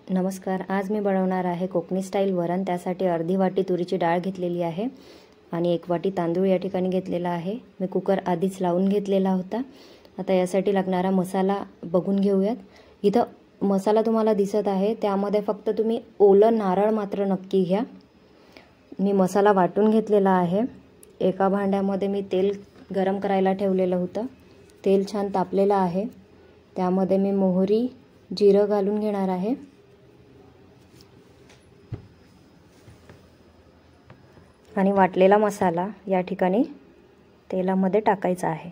नमस्कार. आज मी बनवणार आहे कोकणी स्टाईल वरण. त्यासाठी अर्धी वाटी तुरीची डाळ घेतलेली आहे आणि 1 वाटी तांदूळ या ठिकाणी घेतलेला आहे. मी कुकर आधीच लावून घेतलेला होता. आता यासाठी लागणारा मसाला बघून घेऊयात. इथं मसाला तुम्हाला दिसत आहे, त्यामध्ये फक्त तुम्ही ओलं नारळ मात्र नक्की घ्या. मी मसाला वाटून घेतलेला आहे. एका भांड्यामध्ये मी तेल गरम करायला ठेवलेलं होतं. तेल छान तापलेलं आहे. त्यामध्ये मी मोहरी, जिरं घालून घेणार आहे. आणि वाटलेला मसाला या ठिकाणी तेलामध्ये टाकायचा आहे.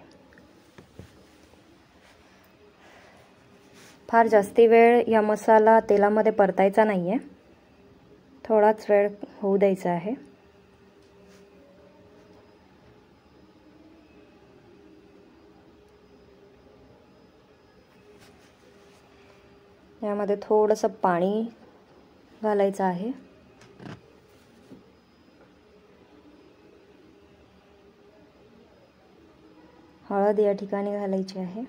फार जास्ती वेळ या मसाला तेलामध्ये परतायचा नाहीये, थोडाच वेळ होऊ द्यायचा आहे. यामध्ये थोडंसं पाणी घालायचं आहे. हळद या ठिकाणी घालायची आहे.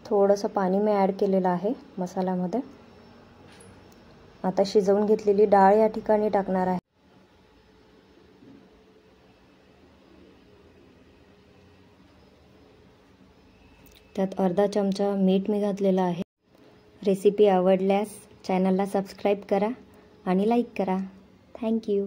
थोडंसं पाणी मी ॲड केलेलं आहे मसाल्यामध्ये. आता शिजवून घेतलेली डाळ या ठिकाणी टाकणार आहे. त्यात अर्धा चमचा मीठ मी घातलेलं आहे. रेसिपी आवडल्यास चॅनलला सबस्क्राईब करा आणि लाईक करा. थँक्यू.